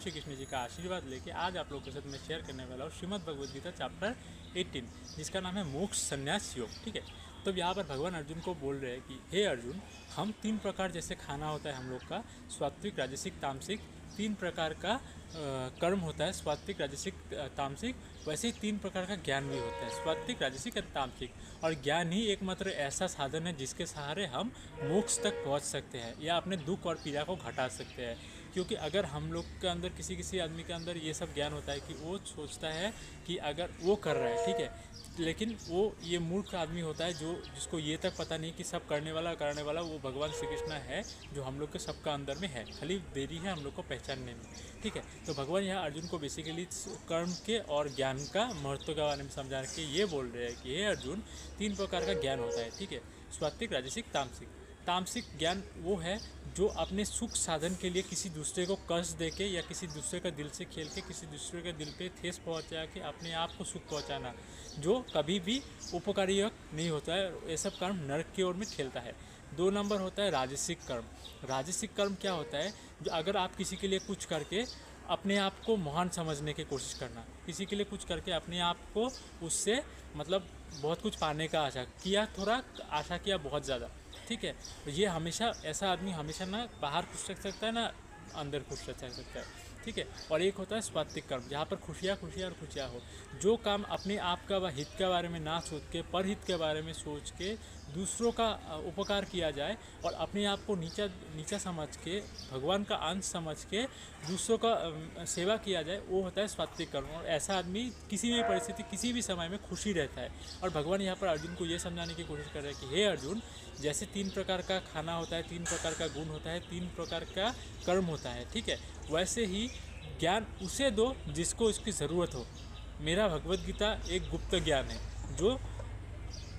श्री कृष्ण जी का आशीर्वाद लेके आज आप लोगों के साथ मैं शेयर करने वाला हूँ श्रीमद् भगवद गीता चैप्टर 18, जिसका नाम है मोक्ष संन्यास योग। ठीक है, तो यहाँ पर भगवान अर्जुन को बोल रहे हैं कि हे अर्जुन, हम 3 प्रकार जैसे खाना होता है हम लोग का, सात्विक, राजसिक, तामसिक, 3 प्रकार का कर्म होता है, सात्विक, राजसिक, तामसिक, वैसे ही 3 प्रकार का ज्ञान भी होता है, सात्विक, राजसिक और तामसिक। और ज्ञान ही एकमात्र ऐसा साधन है जिसके सहारे हम मोक्ष तक पहुंच सकते हैं या अपने दुख और पीड़ा को घटा सकते हैं। क्योंकि अगर हम लोग के अंदर किसी आदमी के अंदर ये सब ज्ञान होता है कि वो सोचता है कि अगर वो कर रहा है, ठीक है, लेकिन वो ये मूर्ख आदमी होता है जिसको ये तक पता नहीं कि सब करने वाला वो भगवान श्री कृष्ण है, जो हम लोग के सबका अंदर में है, खाली देरी है हम लोग को पहचानने में। ठीक है, तो भगवान यहाँ अर्जुन को बेसिकली कर्म के और ज्ञान का महत्व के बारे में समझा के ये बोल रहे हैं कि हे अर्जुन, 3 प्रकार का ज्ञान होता है। ठीक है, सात्विक, राजसिक, तामसिक। तामसिक ज्ञान वो है जो अपने सुख साधन के लिए किसी दूसरे को कष्ट दे के या किसी दूसरे का दिल से खेल के किसी दूसरे के दिल पे ठेस पहुंचा के अपने आप को सुख पहुंचाना, जो कभी भी उपकारी नहीं होता है। ये सब कर्म नरक की ओर में खेलता है। 2 नंबर होता है राजसिक कर्म। राजसिक कर्म क्या होता है? जो अगर आप किसी के लिए कुछ करके अपने आप को महान समझने की कोशिश करना, किसी के लिए कुछ करके अपने आप को उससे मतलब बहुत कुछ पाने का आशा किया, थोड़ा आशा किया बहुत ज़्यादा। ठीक है, तो ये हमेशा ऐसा आदमी हमेशा ना बाहर खुश रख सकता है ना अंदर खुश रख सकता है। ठीक है, और एक होता है सात्विक कर्म, जहाँ पर खुशियाँ हो। जो काम अपने आप का व हित के बारे में ना सोच के परहित के बारे में सोच के दूसरों का उपकार किया जाए और अपने आप को नीचा समझ के भगवान का अंश समझ के दूसरों का सेवा किया जाए, वो होता है सात्विक कर्म। और ऐसा आदमी किसी भी परिस्थिति किसी भी समय में खुशी रहता है। और भगवान यहाँ पर अर्जुन को ये समझाने की कोशिश कर रहे हैं कि हे अर्जुन, जैसे 3 प्रकार का खाना होता है, 3 प्रकार का गुण होता है, 3 प्रकार का कर्म होता है, ठीक है, वैसे ही ज्ञान उसे दो जिसको इसकी ज़रूरत हो। मेरा भगवद गीता एक गुप्त ज्ञान है, जो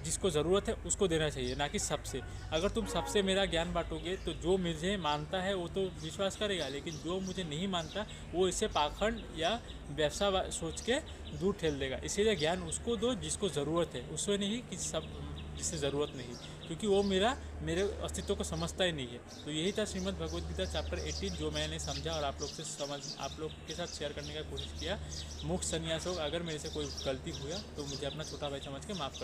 जिसको ज़रूरत है उसको देना चाहिए, ना कि सबसे। अगर तुम सबसे मेरा ज्ञान बांटोगे तो जो मुझे मानता है वो तो विश्वास करेगा, लेकिन जो मुझे नहीं मानता वो इसे पाखंड या व्यवसाय सोच के दूर ठेल देगा। इसीलिए ज्ञान उसको दो जिसको ज़रूरत है, उसको नहीं कि सब जिससे ज़रूरत नहीं, क्योंकि वो मेरे अस्तित्व को समझता ही नहीं है। तो यही था श्रीमद् भगवद गीता चैप्टर 18, जो मैंने समझा और आप लोग के साथ शेयर करने का कोशिश किया। मोक्ष संन्यास योग। अगर मेरे से कोई गलती हुआ तो मुझे अपना छोटा भाई समझ के माफ़ कर